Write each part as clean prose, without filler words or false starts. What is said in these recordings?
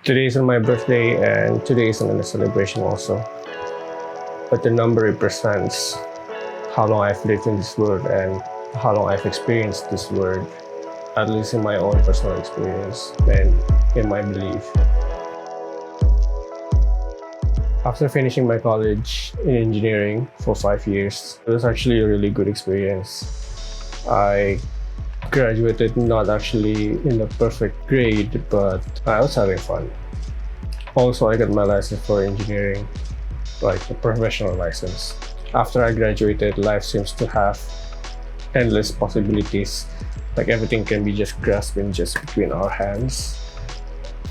Today is my birthday and today is another celebration also. But the number represents how long I've lived in this world and how long I've experienced this world, at least in my own personal experience and in my belief. After finishing my college in engineering for 5 years, it was actually a really good experience. I graduated not actually in the perfect grade, but I was having fun. Also, I got my license for engineering, like a professional license. After I graduated, life seems to have endless possibilities. Like everything can be just grasped in just between our hands.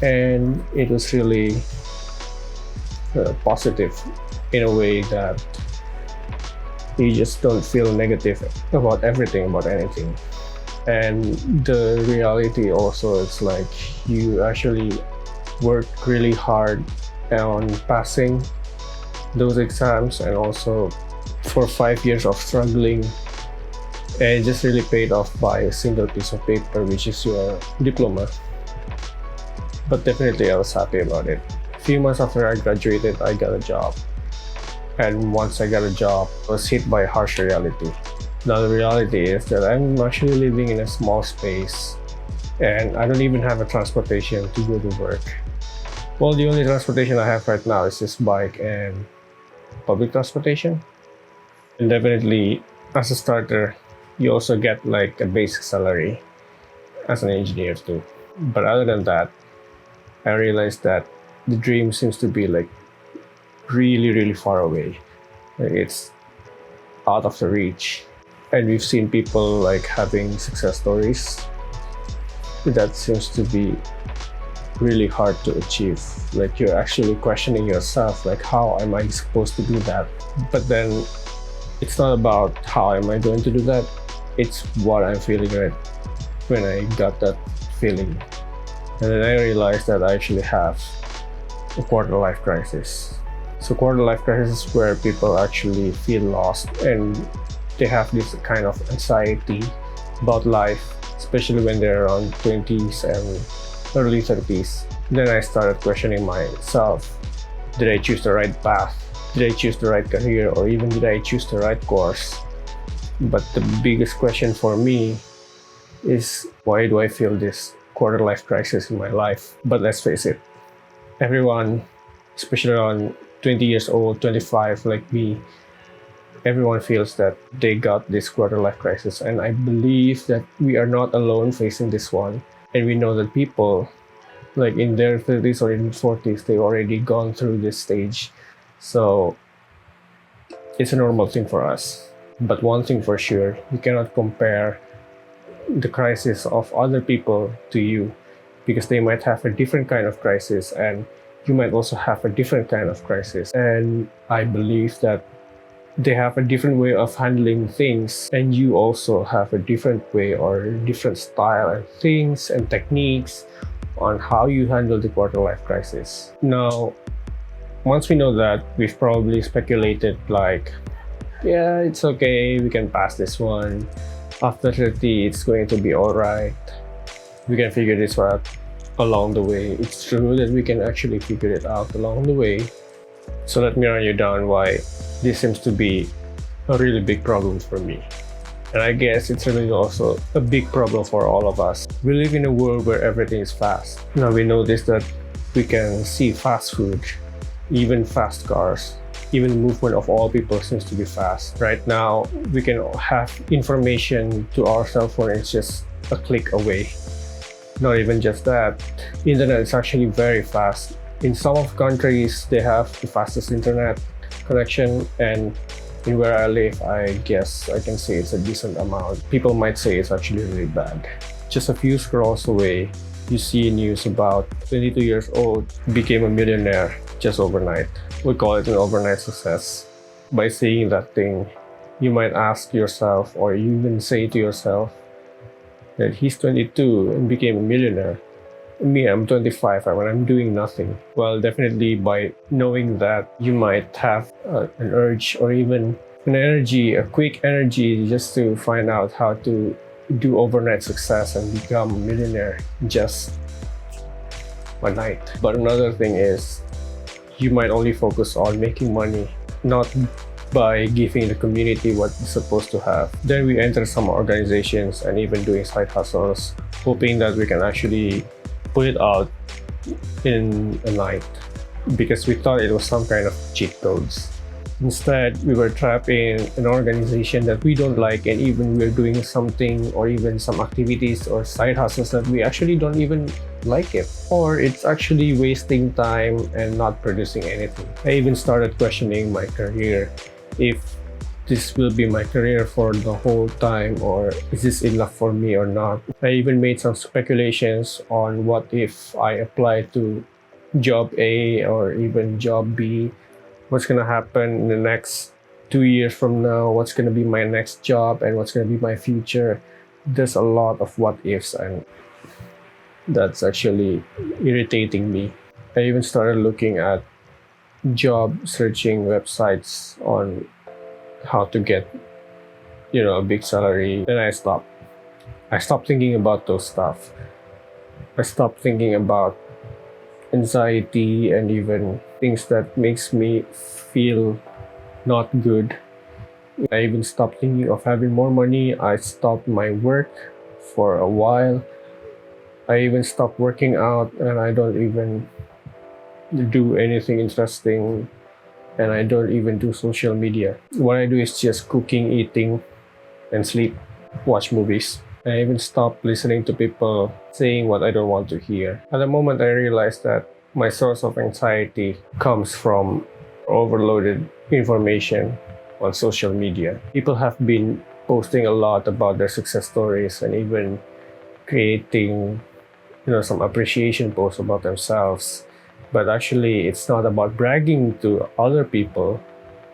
And it was really positive in a way that you just don't feel negative about everything, about anything. And the reality also is like you actually work really hard on passing those exams, and also for 5 years of struggling, and it just really paid off by a single piece of paper, which is your diploma. But definitely I was happy about it. A few months after I graduated, I got a job. And once I got a job, I was hit by harsh reality. Now the reality is that I'm actually living in a small space and I don't even have a transportation to go to work. Well, the only transportation I have right now is this bike and public transportation. And definitely, as a starter, you also get like a basic salary as an engineer too. But other than that, I realized that the dream seems to be like really, really far away. Like, it's out of the reach. And we've seen people like having success stories that seems to be really hard to achieve. Like you're actually questioning yourself, like how am I supposed to do that? But then it's not about how am I going to do that, it's what I'm feeling right when I got that feeling. And then I realized that I actually have a quarter life crisis. So quarter life crisis is where people actually feel lost and they have this kind of anxiety about life, especially when they're around 20s and early 30s. Then I started questioning myself. Did I choose the right path? Did I choose the right career? Or even did I choose the right course? But the biggest question for me is, why do I feel this quarter life crisis in my life? But let's face it, everyone, especially around 20 years old, 25 like me, everyone feels that they got this quarter life crisis. And I believe that we are not alone facing this one. And we know that people like in their 30s or in 40s, they've already gone through this stage. So it's a normal thing for us. But one thing for sure, you cannot compare the crisis of other people to you, because they might have a different kind of crisis and you might also have a different kind of crisis. And I believe that they have a different way of handling things, and you also have a different way or different style and things and techniques on how you handle the quarter life crisis. Now, once we know that, we've probably speculated like, yeah, it's okay, we can pass this one. After 30, it's going to be all right. We can figure this out along the way. It's true that we can actually figure it out along the way. So let me run you down why this seems to be a really big problem for me. And I guess it's really also a big problem for all of us. We live in a world where everything is fast. Now we notice that we can see fast food, even fast cars, even the movement of all people seems to be fast. Right now, we can have information to our cell phone, it's just a click away. Not even just that, internet is actually very fast. In some of countries, they have the fastest internet connection, and in where I live, I guess I can say it's a decent amount. People might say it's actually really bad. Just a few scrolls away, you see news about 22 years old became a millionaire just overnight. We call it an overnight success. By seeing that thing, you might ask yourself, or you even say to yourself, that he's 22 and became a millionaire. Me, I'm 25 and I'm doing nothing. Well, definitely by knowing that, you might have an urge or even an energy, a quick energy just to find out how to do overnight success and become a millionaire just a night. But another thing is you might only focus on making money, not by giving the community what it's supposed to have. Then we enter some organizations and even doing side hustles, hoping that we can actually put it out in a night because we thought it was some kind of cheat codes. Instead, we were trapped in an organization that we don't like, and even we're doing something or even some activities or side hustles that we actually don't even like it, or it's actually wasting time and not producing anything. I even started questioning my career, if this will be my career for the whole time, or is this enough for me or not. I even made some speculations on what if I apply to job A or even job B. What's gonna happen in the next 2 years from now? What's gonna be my next job and what's gonna be my future? There's a lot of what ifs, and that's actually irritating me. I even started looking at job searching websites on how to get, a big salary. Then I stopped. I stopped thinking about those stuff. I stopped thinking about anxiety and even things that makes me feel not good. I even stopped thinking of having more money. I stopped my work for a while. I even stopped working out, and I don't even do anything interesting, and I don't even do social media. What I do is just cooking, eating, and sleep, watch movies. I even stopped listening to people saying what I don't want to hear. At the moment, I realized that my source of anxiety comes from overloaded information on social media. People have been posting a lot about their success stories and even creating, some appreciation posts about themselves. But actually, it's not about bragging to other people.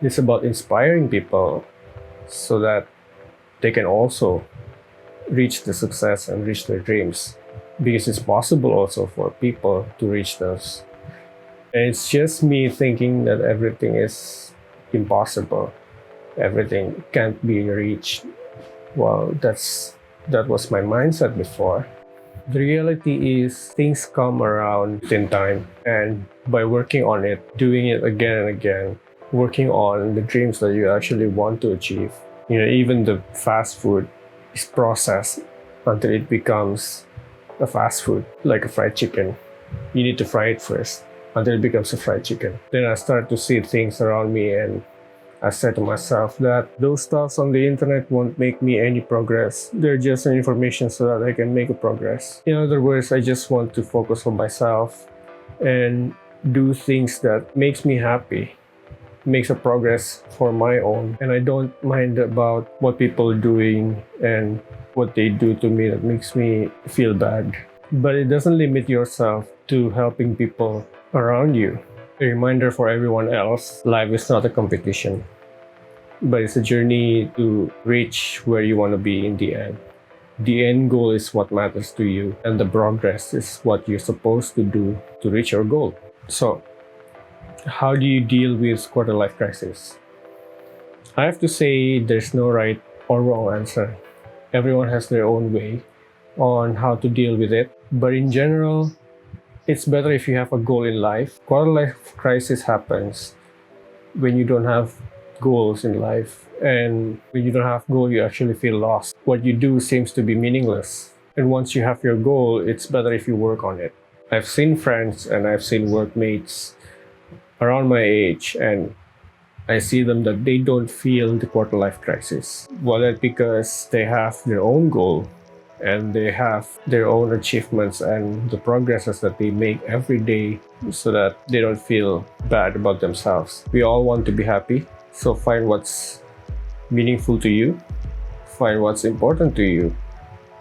It's about inspiring people so that they can also reach the success and reach their dreams, because it's possible also for people to reach those. And it's just me thinking that everything is impossible, everything can't be reached. Well, that was my mindset before. The reality is things come around in time, and by working on it, doing it again and again, working on the dreams that you actually want to achieve, even the fast food is processed until it becomes a fast food, like a fried chicken. You need to fry it first until it becomes a fried chicken. Then I start to see things around me, and I said to myself that those stuffs on the internet won't make me any progress. They're just information so that I can make a progress. In other words, I just want to focus on myself and do things that makes me happy, makes a progress for my own. And I don't mind about what people are doing and what they do to me that makes me feel bad. But it doesn't limit yourself to helping people around you. A reminder for everyone else, life is not a competition, but it's a journey to reach where you want to be in the end. The end goal is what matters to you, and the progress is what you're supposed to do to reach your goal. So, how do you deal with quarter life crisis? I have to say there's no right or wrong answer. Everyone has their own way on how to deal with it. But in general, it's better if you have a goal in life. Quarter life crisis happens when you don't have goals in life. And when you don't have goal, you actually feel lost. What you do seems to be meaningless. And once you have your goal, it's better if you work on it. I've seen friends and I've seen workmates around my age, and I see them that they don't feel the quarter life crisis. Well, that's because they have their own goal and they have their own achievements and the progresses that they make every day, so that they don't feel bad about themselves. We all want to be happy, so find what's meaningful to you, find what's important to you,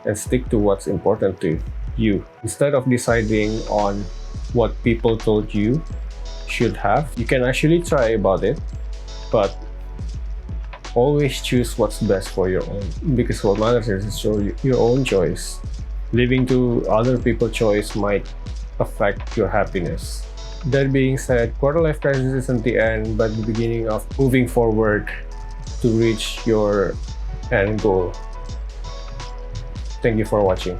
and stick to what's important to you. Instead of deciding on what people told you should have, you can actually try about it, but always choose what's best for your own, because what matters is your own choice. Living to other people's choice might affect your happiness. That being said, quarter life crisis isn't the end, but the beginning of moving forward to reach your end goal. Thank you for watching.